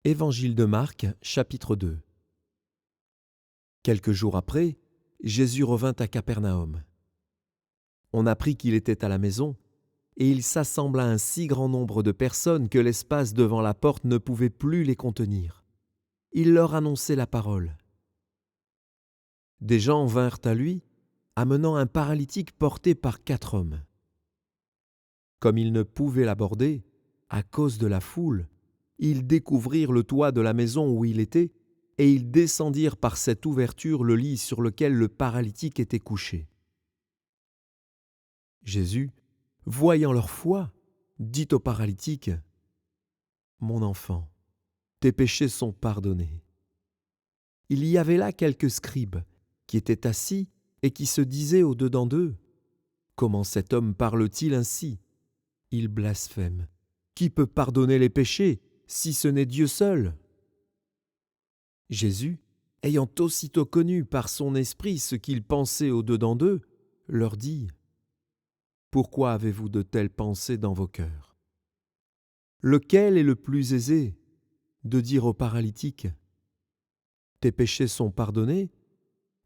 Évangile de Marc, chapitre 2. Quelques jours après, Jésus revint à Capernaum. On apprit qu'il était à la maison, et il s'assembla un si grand nombre de personnes que l'espace devant la porte ne pouvait plus les contenir. Il leur annonçait la parole. Des gens vinrent à lui, amenant un paralytique porté par 4 hommes. Comme ils ne pouvaient l'aborder, à cause de la foule, ils découvrirent le toit de la maison où il était, et ils descendirent par cette ouverture le lit sur lequel le paralytique était couché. Jésus, voyant leur foi, dit au paralytique : « Mon enfant, tes péchés sont pardonnés. » Il y avait là quelques scribes qui étaient assis et qui se disaient au-dedans d'eux : « Comment cet homme parle-t-il ainsi ? Il blasphème. Qui peut pardonner les péchés, si ce n'est Dieu seul ?» Jésus, ayant aussitôt connu par son esprit ce qu'ils pensaient au-dedans d'eux, leur dit : « Pourquoi avez-vous de telles pensées dans vos cœurs ? Lequel est le plus aisé, de dire au paralytique : Tes péchés sont pardonnés,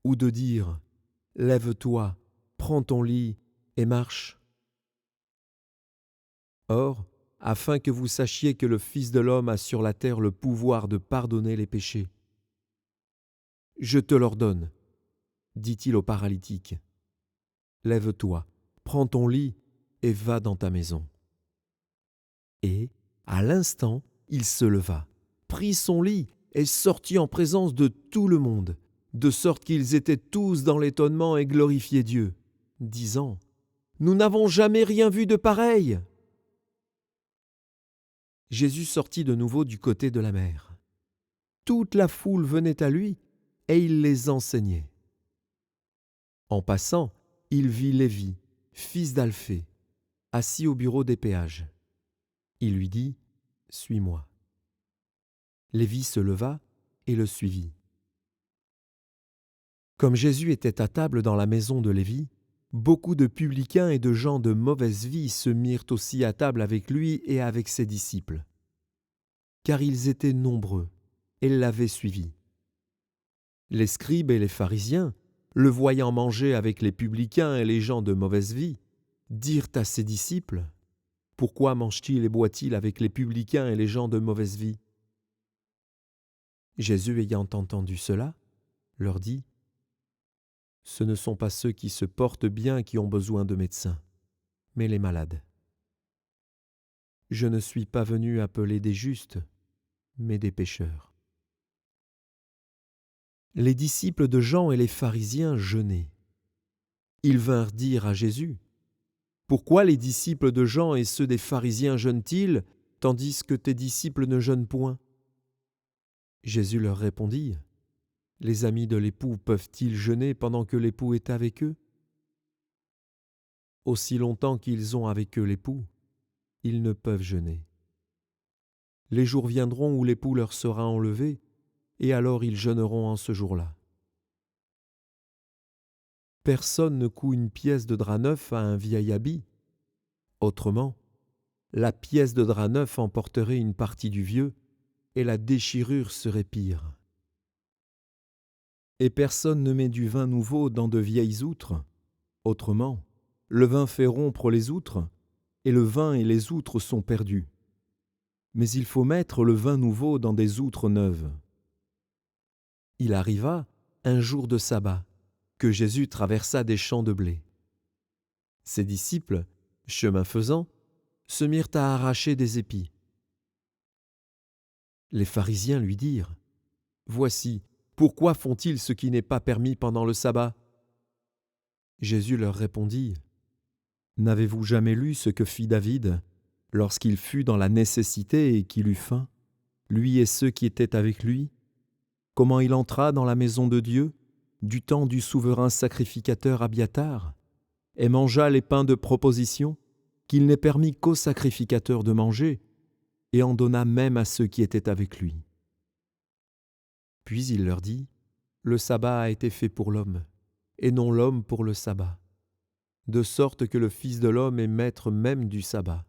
ou de dire : Lève-toi, prends ton lit et marche ? Or, afin que vous sachiez que le Fils de l'homme a sur la terre le pouvoir de pardonner les péchés. Je te l'ordonne, dit-il au paralytique. Lève-toi, prends ton lit et va dans ta maison. Et, à l'instant, il se leva, prit son lit et sortit en présence de tout le monde, de sorte qu'ils étaient tous dans l'étonnement et glorifiaient Dieu, disant : Nous n'avons jamais rien vu de pareil. Jésus sortit de nouveau du côté de la mer. Toute la foule venait à lui, et il les enseignait. En passant, il vit Lévi, fils d'Alphée, assis au bureau des péages. Il lui dit : « Suis-moi. » Lévi se leva et le suivit. Comme Jésus était à table dans la maison de Lévi, beaucoup de publicains et de gens de mauvaise vie se mirent aussi à table avec lui et avec ses disciples, car ils étaient nombreux et l'avaient suivi. Les scribes et les pharisiens, le voyant manger avec les publicains et les gens de mauvaise vie, dirent à ses disciples : « Pourquoi mange-t-il et boit-il avec les publicains et les gens de mauvaise vie ?» Jésus, ayant entendu cela, leur dit : « Ce ne sont pas ceux qui se portent bien qui ont besoin de médecins, mais les malades. Je ne suis pas venu appeler des justes, mais des pécheurs. » Les disciples de Jean et les pharisiens jeûnaient. Ils vinrent dire à Jésus : « Pourquoi les disciples de Jean et ceux des pharisiens jeûnent-ils, tandis que tes disciples ne jeûnent point ?» Jésus leur répondit : « Les amis de l'époux peuvent-ils jeûner pendant que l'époux est avec eux ? Aussi longtemps qu'ils ont avec eux l'époux, ils ne peuvent jeûner. Les jours viendront où l'époux leur sera enlevé, et alors ils jeûneront en ce jour-là. Personne ne coud une pièce de drap neuf à un vieil habit. Autrement, la pièce de drap neuf emporterait une partie du vieux, et la déchirure serait pire. Et personne ne met du vin nouveau dans de vieilles outres. Autrement, le vin fait rompre les outres, et le vin et les outres sont perdus. Mais il faut mettre le vin nouveau dans des outres neuves. » Il arriva, un jour de sabbat, que Jésus traversa des champs de blé. Ses disciples, chemin faisant, se mirent à arracher des épis. Les pharisiens lui dirent : « Voici, pourquoi font-ils ce qui n'est pas permis pendant le sabbat ?» Jésus leur répondit : « N'avez-vous jamais lu ce que fit David lorsqu'il fut dans la nécessité et qu'il eut faim, lui et ceux qui étaient avec lui ? Comment il entra dans la maison de Dieu, du temps du souverain sacrificateur Abiathar, et mangea les pains de proposition, qu'il n'est permis qu'aux sacrificateurs de manger, et en donna même à ceux qui étaient avec lui. Puis il leur dit : Le sabbat a été fait pour l'homme, et non l'homme pour le sabbat, de sorte que le Fils de l'homme est maître même du sabbat.